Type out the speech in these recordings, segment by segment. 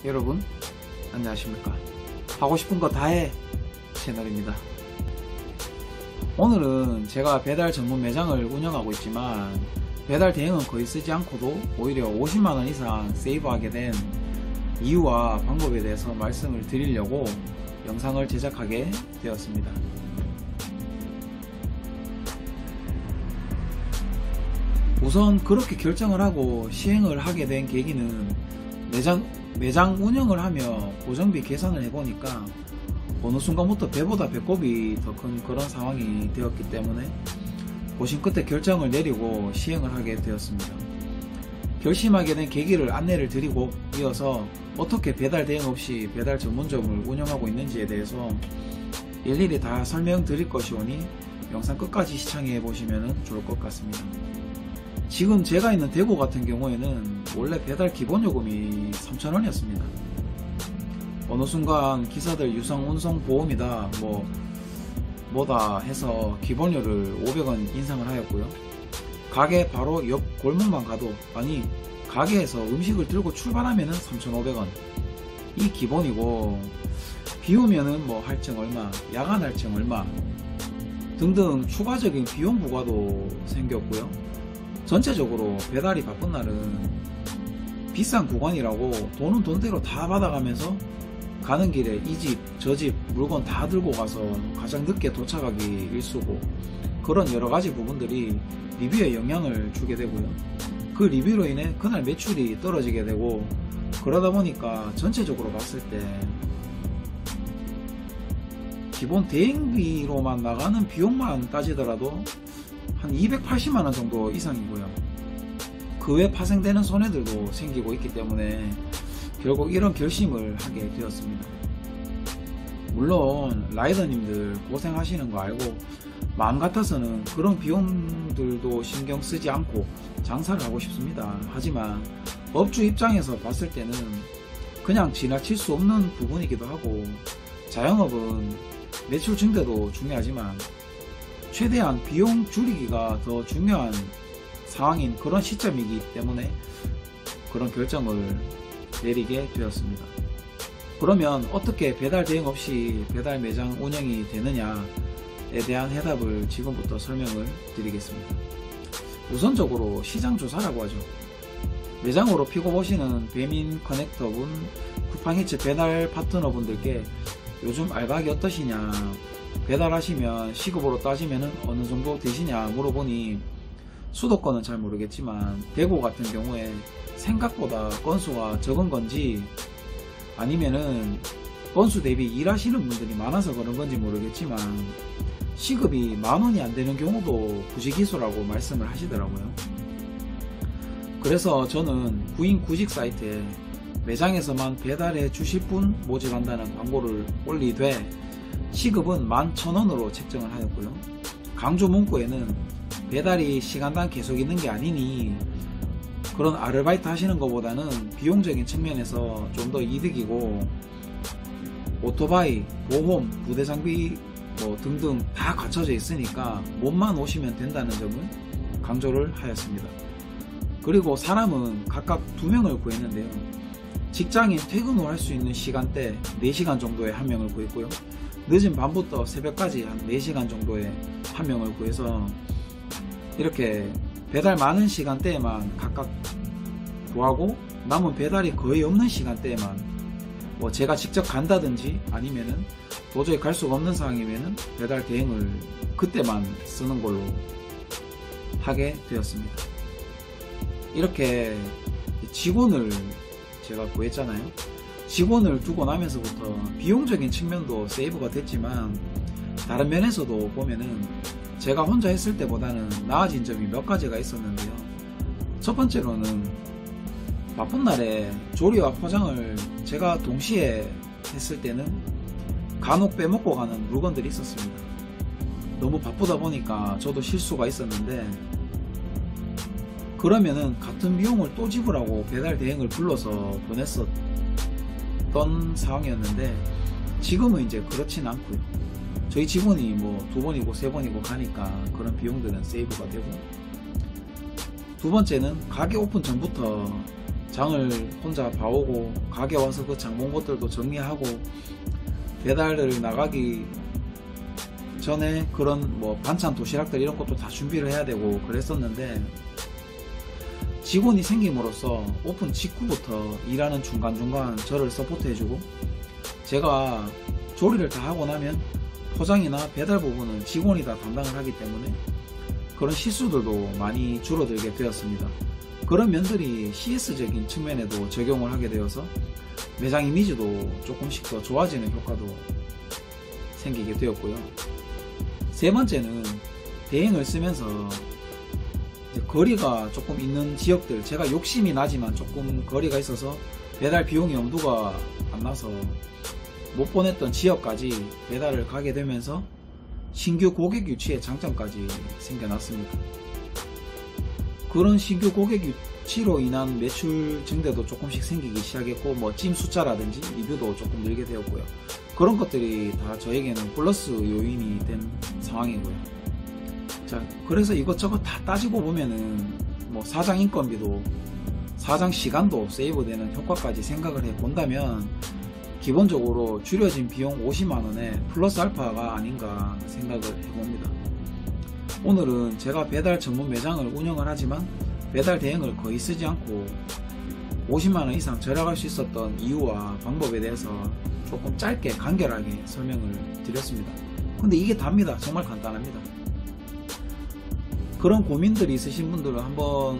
여러분 안녕하십니까. 하고 싶은 거 다해 채널입니다. 오늘은 제가 배달 전문 매장을 운영하고 있지만 배달 대행은 거의 쓰지 않고도 오히려 50만원 이상 세이브하게 된 이유와 방법에 대해서 말씀을 드리려고 영상을 제작하게 되었습니다. 우선 그렇게 결정을 하고 시행을 하게 된 계기는 매장 운영을 하며 고정비 계산을 해보니까 어느 순간부터 배보다 배꼽이 더 큰 그런 상황이 되었기 때문에 고심 끝에 결정을 내리고 시행을 하게 되었습니다. 결심하게 된 계기를 안내를 드리고 이어서 어떻게 배달 대행 없이 배달 전문점을 운영하고 있는지에 대해서 일일이 다 설명드릴 것이오니 영상 끝까지 시청해 보시면 좋을 것 같습니다. 지금 제가 있는 대구 같은 경우에는 원래 배달 기본요금이 3,000원이었습니다. 어느 순간 기사들 유상 운송 보험이다 뭐다 해서 기본료를 500원 인상을 하였고요. 가게 바로 옆 골목만 가도, 아니 가게에서 음식을 들고 출발하면은 3,500원 이 기본이고, 비우면은 뭐 할증 얼마, 야간 할증 얼마 등등 추가적인 비용 부과도 생겼고요. 전체적으로 배달이 바쁜 날은 비싼 구간이라고 돈은 돈대로 다 받아가면서 가는 길에 이 집 저 집 물건 다 들고 가서 가장 늦게 도착하기 일쑤고, 그런 여러가지 부분들이 리뷰에 영향을 주게 되고요. 그 리뷰로 인해 그날 매출이 떨어지게 되고, 그러다 보니까 전체적으로 봤을 때 기본 대행비로만 나가는 비용만 따지더라도 한 280만원 정도 이상이고요. 그 외 파생되는 손해들도 생기고 있기 때문에 결국 이런 결심을 하게 되었습니다. 물론 라이더님들 고생하시는 거 알고 마음 같아서는 그런 비용들도 신경 쓰지 않고 장사를 하고 싶습니다. 하지만 업주 입장에서 봤을 때는 그냥 지나칠 수 없는 부분이기도 하고, 자영업은 매출 증대도 중요하지만 최대한 비용 줄이기가 더 중요한 상황인 그런 시점이기 때문에 그런 결정을 내리게 되었습니다. 그러면 어떻게 배달 대행 없이 배달 매장 운영이 되느냐에 대한 해답을 지금부터 설명을 드리겠습니다. 우선적으로 시장 조사라고 하죠. 매장으로 피고 보시는 배민 커넥터분, 쿠팡이츠 배달 파트너분들께 요즘 알바하기 어떠시냐, 배달하시면 시급으로 따지면 어느 정도 되시냐 물어보니 수도권은 잘 모르겠지만 대구 같은 경우에 생각보다 건수가 적은 건지 아니면은 건수 대비 일하시는 분들이 많아서 그런 건지 모르겠지만 시급이 만원이 안 되는 경우도 부지기수라고 말씀을 하시더라고요. 그래서 저는 구인 구직 사이트에 매장에서만 배달해 주실 분 모집한다는 광고를 올리되 시급은 11,000원으로 책정을 하였고요. 강조 문구에는 배달이 시간당 계속 있는 게 아니니 그런 아르바이트 하시는 것보다는 비용적인 측면에서 좀 더 이득이고, 오토바이, 보험, 부대 장비 등등 다 갖춰져 있으니까 몸만 오시면 된다는 점을 강조를 하였습니다. 그리고 사람은 각각 2명을 구했는데요. 직장인 퇴근 후 할 수 있는 시간대 4시간 정도에 1명을 구했고요. 늦은 밤부터 새벽까지 한 4시간 정도에 1명을 구해서 이렇게 배달 많은 시간대에만 각각 구하고, 남은 배달이 거의 없는 시간대에만 제가 직접 간다든지 아니면은 도저히 갈 수가 없는 상황이면은 배달 대행을 그때만 쓰는 걸로 하게 되었습니다. 이렇게 직원을 제가 구했잖아요. 직원을 두고 나면서부터 비용적인 측면도 세이브가 됐지만 다른 면에서도 보면은 제가 혼자 했을 때보다는 나아진 점이 몇 가지가 있었는데요. 첫 번째로는 바쁜 날에 조리와 포장을 제가 동시에 했을 때는 간혹 빼먹고 가는 물건들이 있었습니다. 너무 바쁘다 보니까 저도 실수가 있었는데, 그러면은 같은 비용을 또 지불하고 배달 대행을 불러서 보냈었던 상황이었는데, 지금은 이제 그렇진 않고요. 저희 직원이 2번이고 3번이고 가니까 그런 비용들은 세이브가 되고, 두 번째는 가게 오픈 전부터 장을 혼자 봐오고 가게 와서 그 장 본 것들도 정리하고 배달을 나가기 전에 그런 뭐 반찬 도시락들 이런 것도 다 준비를 해야 되고 그랬었는데, 직원이 생김으로써 오픈 직후부터 일하는 중간중간 저를 서포트 해주고, 제가 조리를 다 하고 나면 포장이나 배달 부분은 직원이 다 담당을 하기 때문에 그런 실수들도 많이 줄어들게 되었습니다. 그런 면들이 CS적인 측면에도 적용을 하게 되어서 매장 이미지도 조금씩 더 좋아지는 효과도 생기게 되었고요. 세 번째는 대행을 쓰면서 이제 거리가 조금 있는 지역들, 제가 욕심이 나지만 조금 거리가 있어서 배달 비용이 엄두가 안 나서 못 보냈던 지역까지 배달을 가게 되면서 신규 고객 유치의 장점까지 생겨났습니다. 그런 신규 고객 유치로 인한 매출 증대도 조금씩 생기기 시작했고, 뭐 찜 숫자라든지 리뷰도 조금 늘게 되었고요. 그런 것들이 다 저에게는 플러스 요인이 된 상황이고요. 자, 그래서 이것저것 다 따지고 보면은 뭐 사장 인건비도 사장 시간도 세이브되는 효과까지 생각을 해 본다면 기본적으로 줄여진 비용 50만원에 플러스 알파가 아닌가 생각을 해봅니다. 오늘은 제가 배달 전문 매장을 운영을 하지만 배달 대행을 거의 쓰지 않고 50만원 이상 절약할 수 있었던 이유와 방법에 대해서 조금 짧게 간결하게 설명을 드렸습니다. 근데 이게 답니다. 정말 간단합니다. 그런 고민들이 있으신 분들은 한번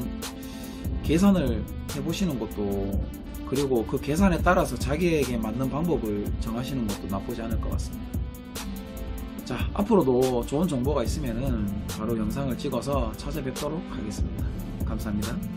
계산을 해보시는 것도, 그리고 그 계산에 따라서 자기에게 맞는 방법을 정하시는 것도 나쁘지 않을 것 같습니다. 자, 앞으로도 좋은 정보가 있으면은 바로 영상을 찍어서 찾아뵙도록 하겠습니다. 감사합니다.